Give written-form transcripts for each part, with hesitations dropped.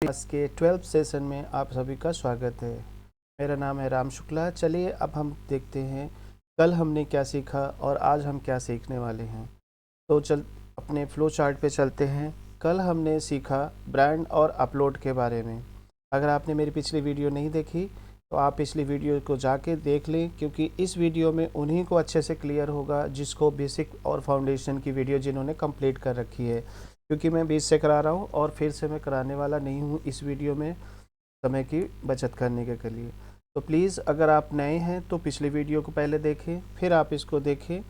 Class के 12th session में आप सभी का स्वागत है। मेरा नाम है राम शुक्ला। चलिए अब हम देखते हैं कल हमने क्या सीखा और आज हम क्या सीखने वाले हैं। तो चल अपने फ्लो चार्ट पे चलते हैं। कल हमने सीखा ब्रांड और अपलोड के बारे में। अगर आपने मेरी पिछली वीडियो नहीं देखी तो आप पिछली वीडियो को जाके देख लें, क्योंकि इस वीडियो में उन्हीं को अच्छे से क्लियर होगा जिसको बेसिक और फाउंडेशन की वीडियो जिन्होंने कंप्लीट कर रखी है। क्योंकि मैं बीच से करा रहा हूँ और फिर से मैं कराने वाला नहीं हूँ इस वीडियो में, समय की बचत करने के लिए। तो प्लीज़ अगर आप नए हैं तो पिछली वीडियो को पहले देखें, फिर आप इसको देखें।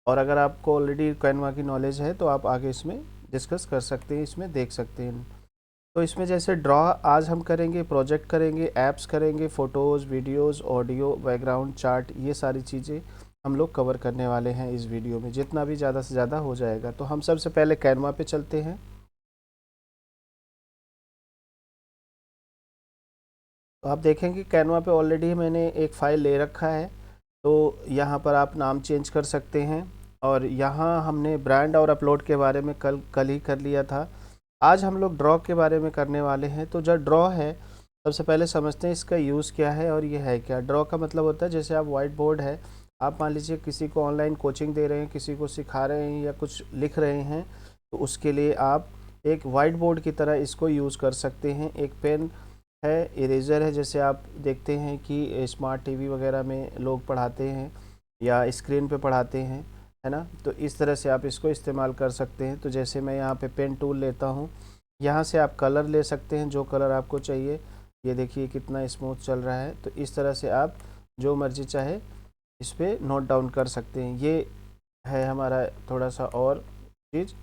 और अगर आपको ऑलरेडी कैनवा की नॉलेज है तो आप आगे इसमें डिस्कस कर सकते हैं, इसमें देख सकते हैं। तो इसमें जैसे ड्रॉ आज हम करेंगे, प्रोजेक्ट करेंगे, ऐप्स करेंगे, photos, videos, audio, background, chart, ये सारी चीज़ें हम लोग कवर करने वाले हैं इस वीडियो में। जितना भी ज़्यादा से ज़्यादा हो जाएगा। तो हम सबसे पहले कैनवा पे चलते हैं। तो आप देखेंगे कैनवा पे ऑलरेडी मैंने एक फ़ाइल ले रखा है। तो यहाँ पर आप नाम चेंज कर सकते हैं। और यहाँ हमने ब्रांड और अपलोड के बारे में कल ही कर लिया था। आज हम लोग ड्रॉ के बारे में करने वाले हैं। तो जो ड्रॉ है, सबसे पहले समझते हैं इसका यूज़ क्या है और ये है क्या। ड्रॉ का मतलब होता है जैसे आप वाइट बोर्ड है, आप मान लीजिए किसी को ऑनलाइन कोचिंग दे रहे हैं, किसी को सिखा रहे हैं या कुछ लिख रहे हैं, तो उसके लिए आप एक वाइट बोर्ड की तरह इसको यूज़ कर सकते हैं। एक पेन है, इरेज़र है, जैसे आप देखते हैं कि स्मार्ट टीवी वगैरह में लोग पढ़ाते हैं या स्क्रीन पे पढ़ाते हैं, है ना। तो इस तरह से आप इसको इस्तेमाल कर सकते हैं। तो जैसे मैं यहाँ पे पेन टूल लेता हूँ, यहाँ से आप कलर ले सकते हैं जो कलर आपको चाहिए। ये देखिए कितना स्मूथ चल रहा है। तो इस तरह से आप जो मर्जी चाहे इस पर नोट डाउन कर सकते हैं। ये है हमारा थोड़ा सा और चीज़,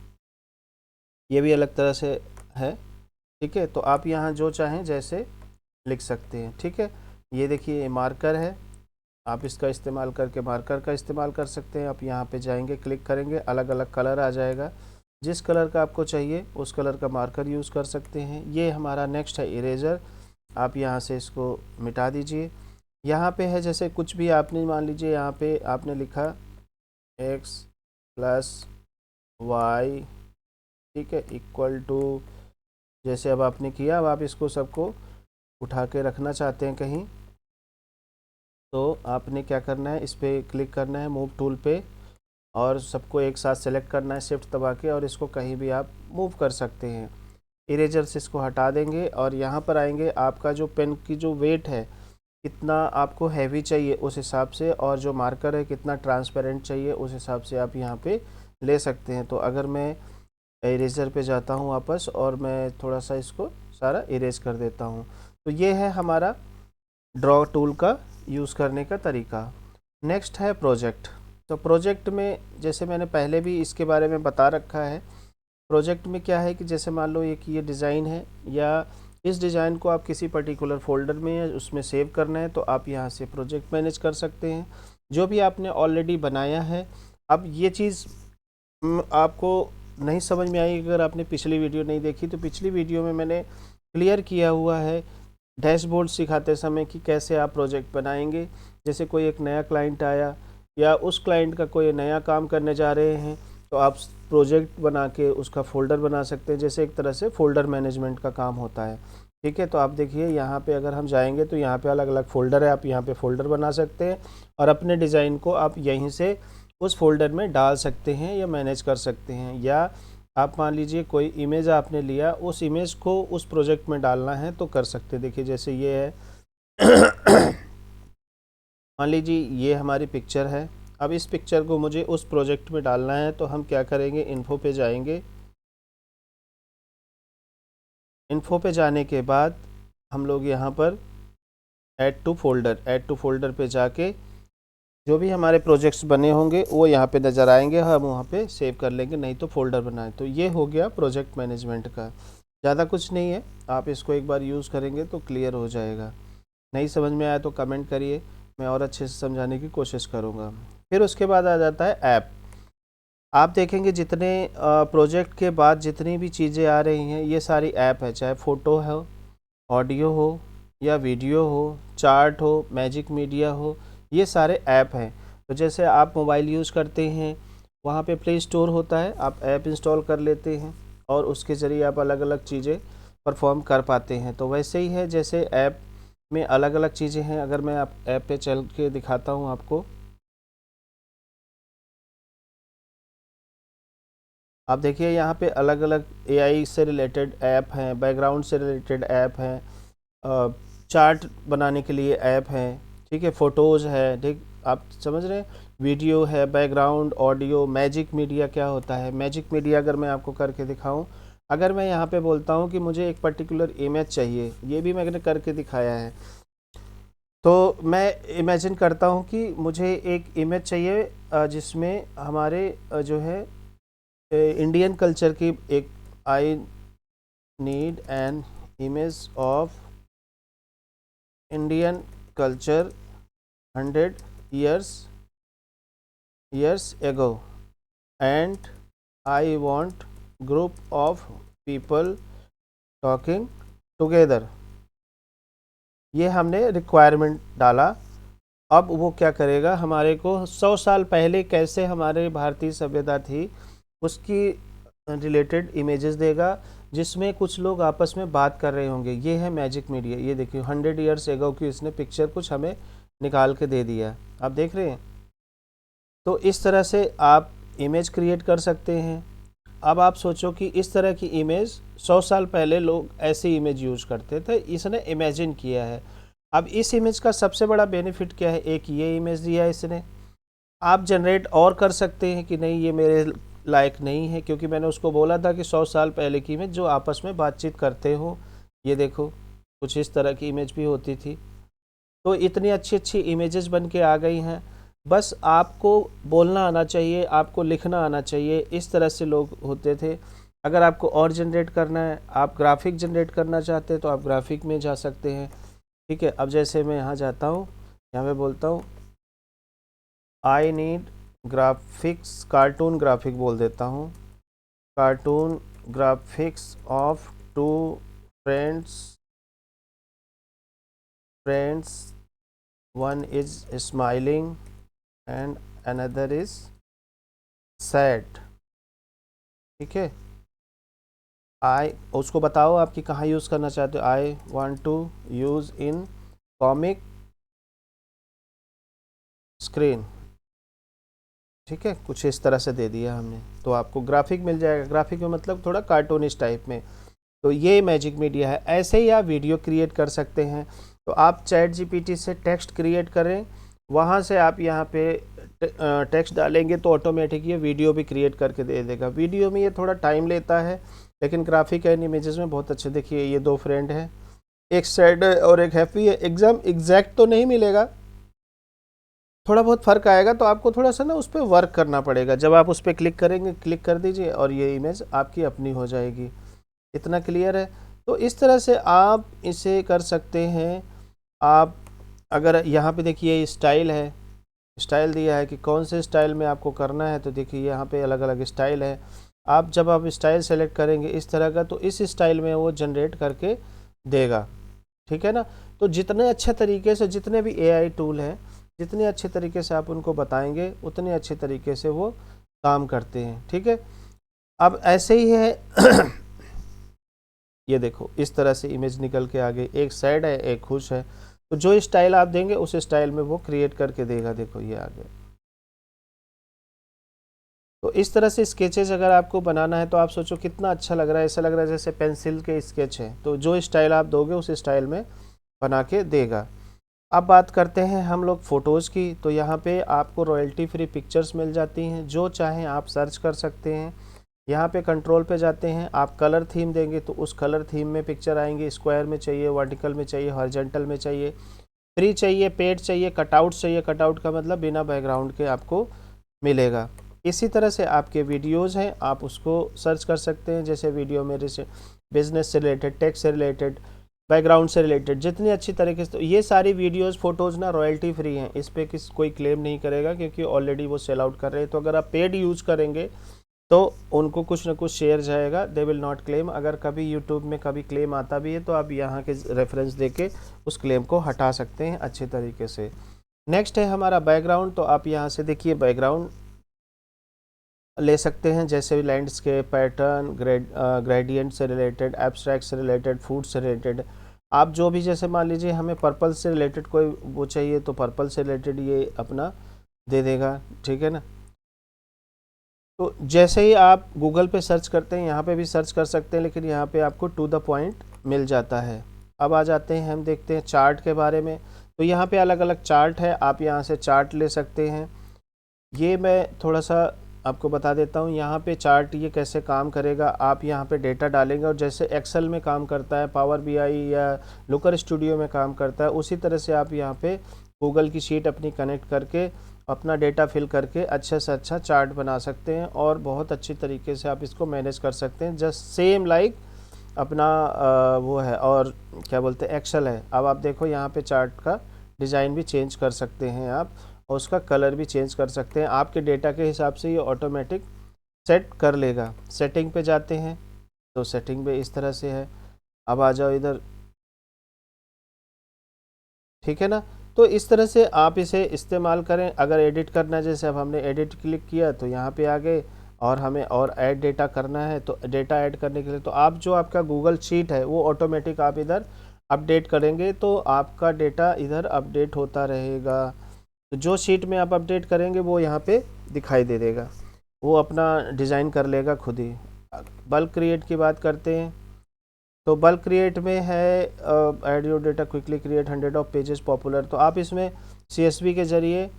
ये भी अलग तरह से है। ठीक है, तो आप यहाँ जो चाहें जैसे लिख सकते हैं। ठीक है, ये देखिए ये मार्कर है, आप इसका इस्तेमाल करके मार्कर का इस्तेमाल कर सकते हैं। आप यहाँ पे जाएंगे, क्लिक करेंगे, अलग अलग कलर आ जाएगा। जिस कलर का आपको चाहिए उस कलर का मार्कर यूज़ कर सकते हैं। ये हमारा नेक्स्ट है इरेज़र। आप यहाँ से इसको मिटा दीजिए। यहाँ पे है जैसे कुछ भी आपने मान लीजिए यहाँ पे आपने लिखा x + y, ठीक है, इक्वल टू, जैसे अब आपने किया, अब आप इसको सबको उठा के रखना चाहते हैं कहीं, तो आपने क्या करना है, इस पर क्लिक करना है मूव टूल पे और सबको एक साथ सेलेक्ट करना है शिफ्ट दबा के, और इसको कहीं भी आप मूव कर सकते हैं। इरेजर से इसको हटा देंगे और यहाँ पर आएंगे। आपका जो पेन की जो वेट है, कितना आपको हैवी चाहिए उस हिसाब से, और जो मार्कर है कितना ट्रांसपेरेंट चाहिए उस हिसाब से आप यहाँ पे ले सकते हैं। तो अगर मैं इरेज़र पे जाता हूँ वापस और मैं थोड़ा सा इसको सारा इरेज कर देता हूँ, तो ये है हमारा ड्रॉ टूल का यूज़ करने का तरीका। नेक्स्ट है प्रोजेक्ट। तो प्रोजेक्ट में जैसे मैंने पहले भी इसके बारे में बता रखा है। प्रोजेक्ट में क्या है कि जैसे मान लो ये डिज़ाइन है, या इस डिज़ाइन को आप किसी पर्टिकुलर फोल्डर में या उसमें सेव करना है, तो आप यहाँ से प्रोजेक्ट मैनेज कर सकते हैं जो भी आपने ऑलरेडी बनाया है। अब ये चीज़ आपको नहीं समझ में आई अगर आपने पिछली वीडियो नहीं देखी, तो पिछली वीडियो में मैंने क्लियर किया हुआ है डैशबोर्ड सिखाते समय कि कैसे आप प्रोजेक्ट बनाएंगे। जैसे कोई एक नया क्लाइंट आया या उस क्लाइंट का कोई नया काम करने जा रहे हैं, तो आप प्रोजेक्ट बना के उसका फ़ोल्डर बना सकते हैं। जैसे एक तरह से फ़ोल्डर मैनेजमेंट का काम होता है। ठीक है, तो आप देखिए यहाँ पे अगर हम जाएंगे तो यहाँ पे अलग अलग फ़ोल्डर है, आप यहाँ पे फ़ोल्डर बना सकते हैं और अपने डिज़ाइन को आप यहीं से उस फोल्डर में डाल सकते हैं या मैनेज कर सकते हैं। या आप मान लीजिए कोई इमेज आपने लिया, उस इमेज को उस प्रोजेक्ट में डालना है तो कर सकते हैं। देखिए जैसे ये है मान लीजिए ये हमारी पिक्चर है। अब इस पिक्चर को मुझे उस प्रोजेक्ट में डालना है, तो हम क्या करेंगे, इन्फो पे जाएंगे। इन्फो पे जाने के बाद हम लोग यहाँ पर ऐड टू फोल्डर पे जाके जो भी हमारे प्रोजेक्ट्स बने होंगे वो यहाँ पे नज़र आएंगे, हम वहाँ पे सेव कर लेंगे, नहीं तो फोल्डर बनाएं। तो ये हो गया प्रोजेक्ट मैनेजमेंट का। ज़्यादा कुछ नहीं है, आप इसको एक बार यूज़ करेंगे तो क्लियर हो जाएगा। नहीं समझ में आया तो कमेंट करिए, मैं और अच्छे से समझाने की कोशिश करूँगा। फिर उसके बाद आ जाता है ऐप। आप देखेंगे जितने प्रोजेक्ट के बाद जितनी भी चीज़ें आ रही हैं, ये सारी ऐप है, चाहे फ़ोटो हो, ऑडियो हो या वीडियो हो, चार्ट हो, मैजिक मीडिया हो, ये सारे ऐप हैं। तो जैसे आप मोबाइल यूज़ करते हैं, वहाँ पे प्ले स्टोर होता है, आप ऐप इंस्टॉल कर लेते हैं और उसके ज़रिए आप अलग अलग चीज़ें परफॉर्म कर पाते हैं। तो वैसे ही है जैसे ऐप में अलग अलग चीज़ें हैं। अगर मैं आप ऐप पे चल के दिखाता हूँ आपको, आप देखिए यहाँ पे अलग अलग एआई से रिलेटेड ऐप हैं, बैकग्राउंड से रिलेटेड ऐप हैं, चार्ट बनाने के लिए ऐप हैं, ठीक है, फ़ोटोज़ है, ठीक, आप समझ रहे हैं, वीडियो है, बैकग्राउंड, ऑडियो, मैजिक मीडिया क्या होता है। मैजिक मीडिया अगर मैं आपको करके दिखाऊं, अगर मैं यहाँ पे बोलता हूँ कि मुझे एक पर्टिकुलर इमेज चाहिए, ये भी मैंने करके दिखाया है। तो मैं इमेजिन करता हूँ कि मुझे एक इमेज चाहिए जिसमें हमारे जो है इंडियन कल्चर की एक, I need an image of Indian culture 100 years ago, and I want group of people talking together। ये हमने रिक्वायरमेंट डाला। अब वो क्या करेगा, हमारे को 100 साल पहले कैसे हमारे भारतीय सभ्यता थी उसकी रिलेटेड इमेजेस देगा, जिसमें कुछ लोग आपस में बात कर रहे होंगे। ये है मैजिक मीडिया। ये देखिए 100 ईयर्स एगो की इसने पिक्चर कुछ हमें निकाल के दे दिया, आप देख रहे हैं। तो इस तरह से आप इमेज क्रिएट कर सकते हैं। अब आप सोचो कि इस तरह की इमेज 100 साल पहले लोग ऐसी इमेज यूज करते थे, इसने इमेजिन किया है। अब इस इमेज का सबसे बड़ा बेनिफिट क्या है, एक ये इमेज दिया है इसने। आप जनरेट और कर सकते हैं कि नहीं ये मेरे लायक नहीं है, क्योंकि मैंने उसको बोला था कि 100 साल पहले की इमेज जो आपस में बातचीत करते हो। ये देखो कुछ इस तरह की इमेज भी होती थी। तो इतनी अच्छी अच्छी इमेजेस बन के आ गई हैं। बस आपको बोलना आना चाहिए, आपको लिखना आना चाहिए। इस तरह से लोग होते थे। अगर आपको और जनरेट करना है, आप ग्राफिक जनरेट करना चाहते हैं तो आप ग्राफिक में जा सकते हैं, ठीक है। अब जैसे मैं यहाँ जाता हूँ, यहाँ पे बोलता हूँ I need graphics, cartoon graphic बोल देता हूँ, cartoon graphics of two friends, one is smiling and another is sad, ठीक है। आई उसको बताओ आपकी कहाँ यूज़ करना चाहते हो। I want to use in comic screen, ठीक है। कुछ इस तरह से दे दिया हमने, तो आपको ग्राफिक मिल जाएगा। ग्राफिक में मतलब थोड़ा कार्टूनिश टाइप में। तो ये मैजिक मीडिया है। ऐसे ही आप वीडियो क्रिएट कर सकते हैं। तो आप चैट जीपीटी से टेक्स्ट क्रिएट करें, वहाँ से आप यहाँ पे टेक्स्ट डालेंगे तो ऑटोमेटिक ये वीडियो भी क्रिएट करके दे देगा। वीडियो में ये थोड़ा टाइम लेता है, लेकिन ग्राफिक एंड इमेजेस में बहुत अच्छे। देखिए ये दो फ्रेंड हैं, एक सैड और एक हैप्पी है। एग्जैक्ट तो नहीं मिलेगा, थोड़ा बहुत फ़र्क आएगा। तो आपको थोड़ा सा ना उस पर वर्क करना पड़ेगा। जब आप उस पर क्लिक करेंगे, क्लिक कर दीजिए और ये इमेज आपकी अपनी हो जाएगी। इतना क्लियर है। तो इस तरह से आप इसे कर सकते हैं। आप अगर यहाँ पे देखिए स्टाइल है, स्टाइल दिया है कि कौन से स्टाइल में आपको करना है। तो देखिए यहाँ पे अलग अलग स्टाइल है। आप जब आप स्टाइल सेलेक्ट करेंगे इस तरह का, तो इस स्टाइल में वो जनरेट करके देगा, ठीक है ना। तो जितने अच्छे तरीके से, जितने भी एआई टूल हैं, जितने अच्छे तरीके से आप उनको बताएंगे उतने अच्छे तरीके से वो काम करते हैं, ठीक है। अब ऐसे ही है ये देखो इस तरह से इमेज निकल के आ गई, एक सैड है एक खुश है। तो जो स्टाइल आप देंगे उस स्टाइल में वो क्रिएट करके देगा। देखो ये आ गया। तो इस तरह से स्केचेस अगर आपको बनाना है तो आप सोचो कितना अच्छा लग रहा है। ऐसा लग रहा है जैसे पेंसिल के स्केच हैं। तो जो स्टाइल आप दोगे उस स्टाइल में बना के देगा। अब बात करते हैं हम लोग फ़ोटोज़ की। तो यहाँ पे आपको रॉयल्टी फ्री पिक्चर्स मिल जाती हैं, जो चाहें आप सर्च कर सकते हैं। यहाँ पे कंट्रोल पे जाते हैं, आप कलर थीम देंगे तो उस कलर थीम में पिक्चर आएंगे। स्क्वायर में चाहिए, वर्टिकल में चाहिए, हॉरिजॉन्टल में चाहिए, फ्री चाहिए, पेड चाहिए, कटआउट चाहिए। कटआउट का मतलब बिना बैकग्राउंड के आपको मिलेगा। इसी तरह से आपके वीडियोज़ हैं, आप उसको सर्च कर सकते हैं। जैसे वीडियो मेरे से बिज़नेस से रिलेटेड, टेक से रिलेटेड, बैकग्राउंड से रिलेटेड, जितनी अच्छी तरीके से। तो ये सारी वीडियोस फ़ोटोज़ ना रॉयल्टी फ्री हैं, इस पर कोई क्लेम नहीं करेगा, क्योंकि ऑलरेडी वो सेल आउट कर रहे हैं। तो अगर आप पेड यूज़ करेंगे तो उनको कुछ ना कुछ शेयर जाएगा, दे विल नॉट क्लेम। अगर कभी यूट्यूब में कभी क्लेम आता भी है तो आप यहाँ के रेफरेंस देके उस क्लेम को हटा सकते हैं अच्छे तरीके से। नेक्स्ट है हमारा बैकग्राउंड। तो आप यहाँ से देखिए बैकग्राउंड ले सकते हैं, जैसे लैंडस्केप, पैटर्न, ग्रेडियंट से रिलेटेड, एब्स्ट्रैक्ट से रिलेटेड, फूड से रिलेटेड। आप जो भी, जैसे मान लीजिए हमें पर्पल से रिलेटेड कोई वो चाहिए तो पर्पल से रिलेटेड ये अपना दे देगा, ठीक है ना। तो जैसे ही आप गूगल पे सर्च करते हैं, यहाँ पे भी सर्च कर सकते हैं, लेकिन यहाँ पे आपको टू द पॉइंट मिल जाता है। अब आ जाते हैं, हम देखते हैं चार्ट के बारे में। तो यहाँ पे अलग अलग चार्ट है, आप यहाँ से चार्ट ले सकते हैं। ये मैं थोड़ा सा आपको बता देता हूँ, यहाँ पे चार्ट ये कैसे काम करेगा। आप यहाँ पे डेटा डालेंगे और जैसे एक्सेल में काम करता है, पावर बीआई या लुकर स्टूडियो में काम करता है, उसी तरह से आप यहाँ पे गूगल की शीट अपनी कनेक्ट करके अपना डेटा फिल करके अच्छे से अच्छा चार्ट बना सकते हैं और बहुत अच्छी तरीके से आप इसको मैनेज कर सकते हैं, जस्ट सेम लाइक अपना वो है, और क्या बोलते हैं, एक्सेल है। अब आप देखो यहाँ पे चार्ट का डिज़ाइन भी चेंज कर सकते हैं आप, और उसका कलर भी चेंज कर सकते हैं। आपके डेटा के हिसाब से ये ऑटोमेटिक सेट कर लेगा। सेटिंग पे जाते हैं तो सेटिंग पे इस तरह से है। अब आ जाओ इधर, ठीक है ना। तो इस तरह से आप इसे इस्तेमाल करें। अगर एडिट करना है, जैसे अब हमने एडिट क्लिक किया तो यहाँ पे आ गए, और हमें और ऐड डेटा करना है तो डेटा ऐड करने के लिए तो आप जो आपका गूगल शीट है वो ऑटोमेटिक आप इधर अपडेट करेंगे तो आपका डेटा इधर अपडेट होता रहेगा। तो जो शीट में आप अपडेट करेंगे वो यहाँ पे दिखाई दे देगा, वो अपना डिज़ाइन कर लेगा खुद ही। बल्क क्रिएट की बात करते हैं तो बल्क क्रिएट में है, add your data quickly create 100 of pages popular. तो आप इसमें CSV के ज़रिए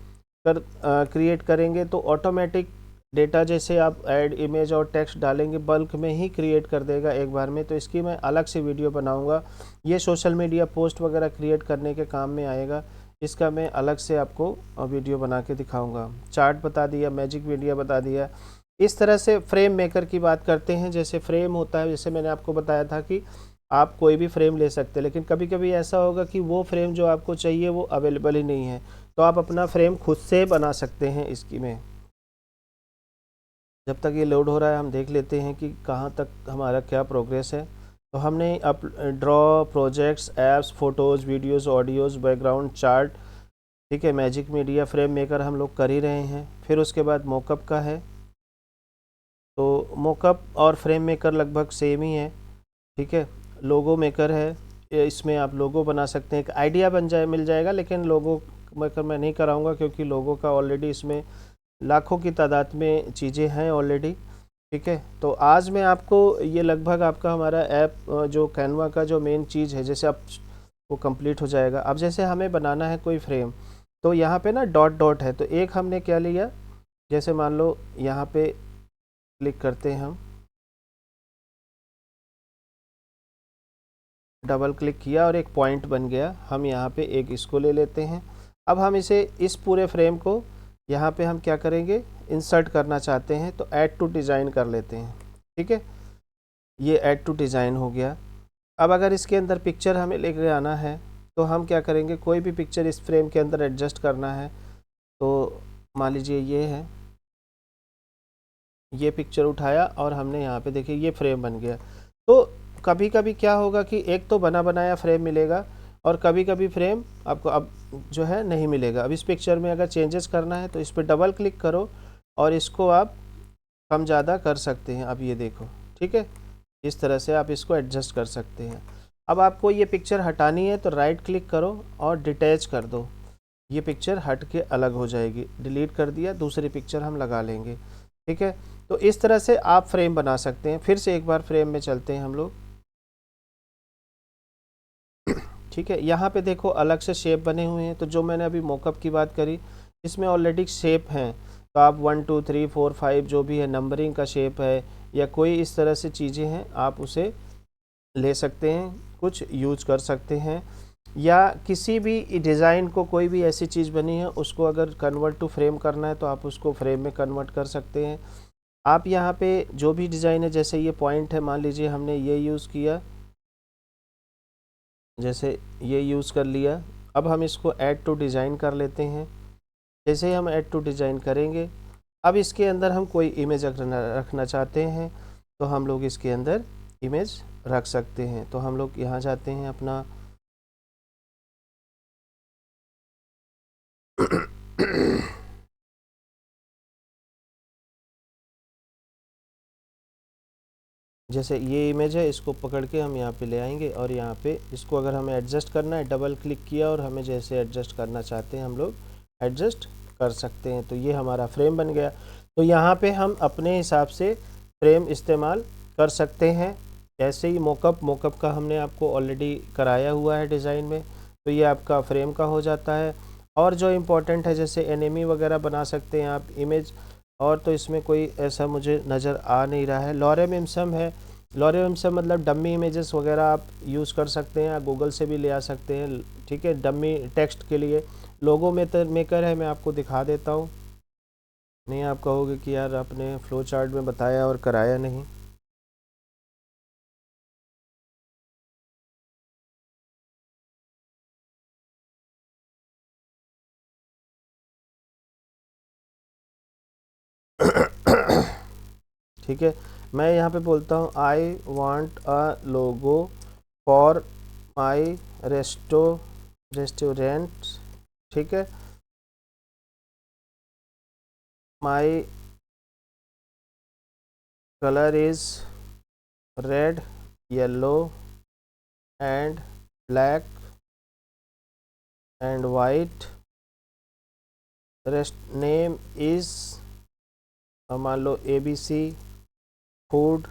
क्रिएट करेंगे तो ऑटोमेटिक डेटा, जैसे आप ऐड इमेज और टेक्स्ट डालेंगे, बल्क में ही क्रिएट कर देगा एक बार में। तो इसकी मैं अलग से वीडियो बनाऊंगा, ये सोशल मीडिया पोस्ट वगैरह क्रिएट करने के काम में आएगा। इसका मैं अलग से आपको वीडियो बना के दिखाऊंगा। चार्ट बता दिया, मैजिक मीडिया बता दिया। इस तरह से फ्रेम मेकर की बात करते हैं। जैसे फ्रेम होता है, जैसे मैंने आपको बताया था कि आप कोई भी फ्रेम ले सकते हैं, लेकिन कभी कभी ऐसा होगा कि वो फ्रेम जो आपको चाहिए वो अवेलेबल ही नहीं है, तो आप अपना फ्रेम खुद से बना सकते हैं इसकी में। जब तक ये लोड हो रहा है हम देख लेते हैं कि कहाँ तक हमारा क्या प्रोग्रेस है। तो हमने up draw, projects, apps, photos, videos, audios, background, chart, ठीक है, मैजिक मीडिया, फ्रेम मेकर हम लोग कर ही रहे हैं। फिर उसके बाद मोकअप का है, तो मोकअप और फ्रेम मेकर लगभग सेम ही है, ठीक है। लोगो मेकर है, इसमें आप लोगो बना सकते हैं, एक आइडिया बन जाए मिल जाएगा, लेकिन लोगो मेकर मैं नहीं कराऊंगा क्योंकि लोगो का ऑलरेडी इसमें लाखों की तादाद में चीज़ें हैं ऑलरेडी, ठीक है। तो आज मैं आपको ये लगभग आपका हमारा ऐप जो कैनवा का जो मेन चीज़ है, जैसे अब वो कंप्लीट हो जाएगा। अब जैसे हमें बनाना है कोई फ्रेम, तो यहाँ पे ना डॉट डॉट है, तो एक हमने क्या लिया, जैसे मान लो यहाँ पे क्लिक करते हैं हम, डबल क्लिक किया और एक पॉइंट बन गया। हम यहाँ पे एक इसको ले लेते हैं। अब हम इसे, इस पूरे फ्रेम को यहाँ पे हम क्या करेंगे, इंसर्ट करना चाहते हैं तो ऐड टू डिज़ाइन कर लेते हैं, ठीक है। ये ऐड टू डिज़ाइन हो गया। अब अगर इसके अंदर पिक्चर हमें लेके आना है तो हम क्या करेंगे, कोई भी पिक्चर इस फ्रेम के अंदर एडजस्ट करना है तो मान लीजिए ये है, ये पिक्चर उठाया और हमने यहाँ पे देखिए ये फ्रेम बन गया। तो कभी कभी क्या होगा कि एक तो बना बनाया फ्रेम मिलेगा और कभी कभी फ्रेम आपको अब जो है नहीं मिलेगा। अब इस पिक्चर में अगर चेंजेस करना है तो इस पर डबल क्लिक करो और इसको आप कम ज़्यादा कर सकते हैं। अब ये देखो, ठीक है, इस तरह से आप इसको एडजस्ट कर सकते हैं। अब आपको ये पिक्चर हटानी है तो राइट क्लिक करो और डिटैच कर दो, ये पिक्चर हट के अलग हो जाएगी। डिलीट कर दिया, दूसरी पिक्चर हम लगा लेंगे, ठीक है। तो इस तरह से आप फ्रेम बना सकते हैं। फिर से एक बार फ्रेम में चलते हैं हम लोग, ठीक है। यहाँ पे देखो अलग से शेप बने हुए हैं, तो जो मैंने अभी मोकअप की बात करी इसमें ऑलरेडी शेप हैं, तो आप 1 2 3 4 5 जो भी है नंबरिंग का शेप है या कोई इस तरह से चीज़ें हैं, आप उसे ले सकते हैं, कुछ यूज कर सकते हैं। या किसी भी डिज़ाइन को, कोई भी ऐसी चीज़ बनी है उसको अगर कन्वर्ट टू फ्रेम करना है तो आप उसको फ्रेम में कन्वर्ट कर सकते हैं। आप यहाँ पे जो भी डिज़ाइन है, जैसे ये पॉइंट है, मान लीजिए हमने ये यूज़ किया, जैसे ये यूज़ कर लिया। अब हम इसको ऐड टू डिज़ाइन कर लेते हैं। जैसे ही हम ऐड टू डिज़ाइन करेंगे, अब इसके अंदर हम कोई इमेज रखना चाहते हैं तो हम लोग इसके अंदर इमेज रख सकते हैं। तो हम लोग यहाँ जाते हैं अपना जैसे ये इमेज है, इसको पकड़ के हम यहाँ पे ले आएंगे और यहाँ पे इसको अगर हमें एडजस्ट करना है, डबल क्लिक किया और हमें जैसे एडजस्ट करना चाहते हैं हम लोग एडजस्ट कर सकते हैं। तो ये हमारा फ्रेम बन गया। तो यहाँ पे हम अपने हिसाब से फ्रेम इस्तेमाल कर सकते हैं। ऐसे ही मोकअप का हमने आपको ऑलरेडी कराया हुआ है डिज़ाइन में, तो ये आपका फ्रेम का हो जाता है। और जो इम्पोर्टेंट है, जैसे एनिमी वगैरह बना सकते हैं आप इमेज, और तो इसमें कोई ऐसा मुझे नज़र आ नहीं रहा है। लॉरेम इम्सम है, लॉरेम इम्सम मतलब डम्मी इमेजेस वगैरह आप यूज़ कर सकते हैं, या गूगल से भी ले आ सकते हैं, ठीक है। डम्मी टेक्स्ट के लिए लोगो मेकर है, मैं आपको दिखा देता हूँ। नहीं आप कहोगे कि यार आपने फ्लो चार्ट में बताया और कराया नहीं। ठीक है, मैं यहाँ पे बोलता हूँ I want a logo for my restaurant, ठीक है। माई colour is red, yellow and black and white, rest name is मान लो ABC फूड,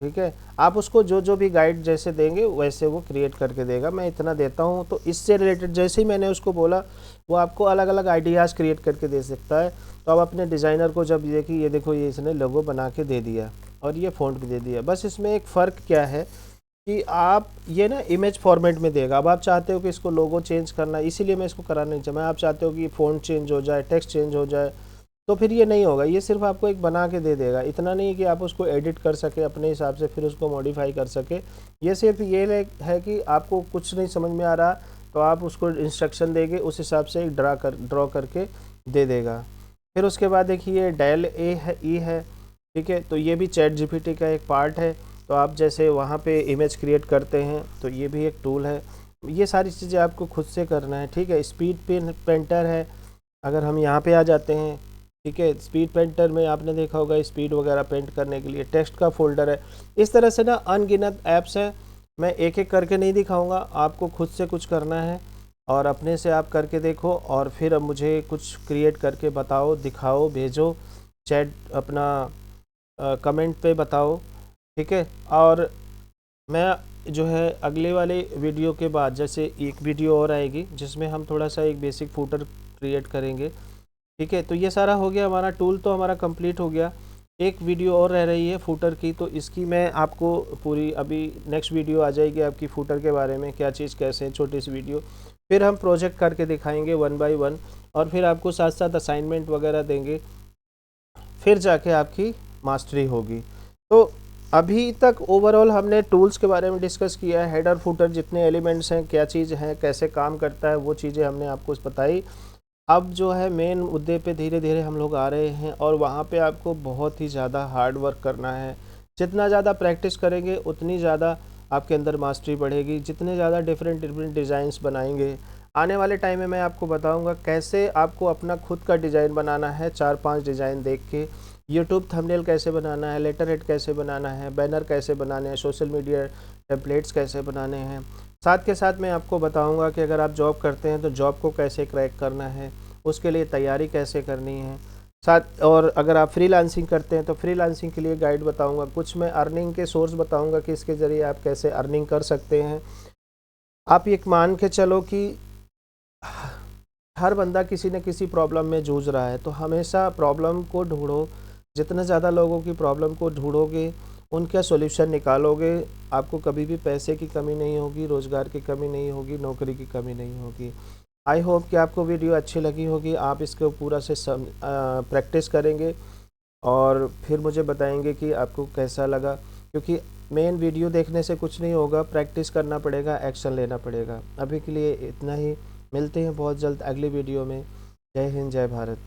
ठीक है। आप उसको जो जो भी गाइड जैसे देंगे वैसे वो क्रिएट करके देगा। मैं इतना देता हूँ, तो इससे रिलेटेड जैसे ही मैंने उसको बोला वो आपको अलग अलग आइडियाज़ क्रिएट करके दे सकता है। तो आप अपने डिज़ाइनर को जब देखिए, ये देखो ये इसने लोगो बना के दे दिया और ये फ़ॉन्ट भी दे दिया। बस इसमें एक फ़र्क क्या है कि आप ये ना इमेज फॉर्मेट में देगा। अब आप चाहते हो कि इसको लोगो चेंज करना, इसीलिए मैं इसको कराना नहीं चाहता। आप चाहते हो कि फ़ॉन्ट चेंज हो जाए, टेक्स्ट चेंज हो जाए, तो फिर ये नहीं होगा। ये सिर्फ आपको एक बना के दे देगा, इतना नहीं कि आप उसको एडिट कर सके अपने हिसाब से फिर उसको मॉडिफाई कर सके। ये सिर्फ ये है कि आपको कुछ नहीं समझ में आ रहा तो आप उसको इंस्ट्रक्शन देंगे, उस हिसाब से एक ड्रॉ करके दे देगा। फिर उसके बाद देखिए डेल ई है, ठीक है। तो ये भी चैट जीपीटी का एक पार्ट है। तो आप जैसे वहाँ पे इमेज क्रिएट करते हैं तो ये भी एक टूल है। ये सारी चीज़ें आपको खुद से करना है, ठीक है। स्पीड पेंटर है, अगर हम यहाँ पे आ जाते हैं, ठीक है। स्पीड पेंटर में आपने देखा होगा स्पीड वगैरह पेंट करने के लिए टेक्स्ट का फोल्डर है। इस तरह से ना अनगिनत ऐप्स हैं। मैं एक एक करके नहीं दिखाऊंगा, आपको खुद से कुछ करना है और अपने से आप करके देखो और फिर अब मुझे कुछ क्रिएट करके बताओ, दिखाओ, भेजो, चैट अपना कमेंट पे बताओ, ठीक है। और मैं जो है अगले वाले वीडियो के बाद जैसे एक वीडियो और आएगी जिसमें हम थोड़ा सा एक बेसिक फूटर क्रिएट करेंगे, ठीक है। तो ये सारा हो गया, हमारा टूल तो हमारा कंप्लीट हो गया। एक वीडियो और रह रही है फूटर की, तो इसकी मैं आपको पूरी अभी नेक्स्ट वीडियो आ जाएगी आपकी फूटर के बारे में, क्या चीज़ कैसे है, छोटी सी वीडियो। फिर हम प्रोजेक्ट करके दिखाएंगे 1 बाय 1 और फिर आपको साथ साथ असाइनमेंट वगैरह देंगे, फिर जाके आपकी मास्टरी होगी। तो अभी तक ओवरऑल हमने टूल्स के बारे में डिस्कस किया है, हेडर फुटर जितने एलिमेंट्स हैं, क्या चीज़ हैं, कैसे काम करता है, वो चीज़ें हमने आपको बताई। अब जो है मेन मुद्दे पे धीरे धीरे हम लोग आ रहे हैं और वहाँ पे आपको बहुत ही ज़्यादा हार्ड वर्क करना है। जितना ज़्यादा प्रैक्टिस करेंगे उतनी ज़्यादा आपके अंदर मास्टरी बढ़ेगी, जितने ज़्यादा डिफरेंट डिफरेंट डिज़ाइंस बनाएंगे। आने वाले टाइम में मैं आपको बताऊंगा कैसे आपको अपना खुद का डिज़ाइन बनाना है, 4-5 डिज़ाइन देख के। यूट्यूब थंबनेल कैसे बनाना है, लेटर हेड कैसे बनाना है, बैनर कैसे बनाने हैं, सोशल मीडिया टेम्पलेट्स कैसे बनाने हैं। साथ के साथ मैं आपको बताऊंगा कि अगर आप जॉब करते हैं तो जॉब को कैसे क्रैक करना है, उसके लिए तैयारी कैसे करनी है। साथ और अगर आप फ्रीलांसिंग करते हैं तो फ्रीलांसिंग के लिए गाइड बताऊंगा, कुछ मैं अर्निंग के सोर्स बताऊंगा कि इसके ज़रिए आप कैसे अर्निंग कर सकते हैं। आप ये मान के चलो कि हर बंदा किसी न किसी प्रॉब्लम में जूझ रहा है, तो हमेशा प्रॉब्लम को ढूंढो। जितने ज़्यादा लोगों की प्रॉब्लम को ढूंढोगे, उनका सॉल्यूशन निकालोगे, आपको कभी भी पैसे की कमी नहीं होगी, रोज़गार की कमी नहीं होगी, नौकरी की कमी नहीं होगी। आई होप कि आपको वीडियो अच्छी लगी होगी, आप इसको पूरा से प्रैक्टिस करेंगे और फिर मुझे बताएंगे कि आपको कैसा लगा। क्योंकि मेन वीडियो देखने से कुछ नहीं होगा, प्रैक्टिस करना पड़ेगा, एक्शन लेना पड़ेगा। अभी के लिए इतना ही, मिलते हैं बहुत जल्द अगली वीडियो में। जय हिंद, जय भारत।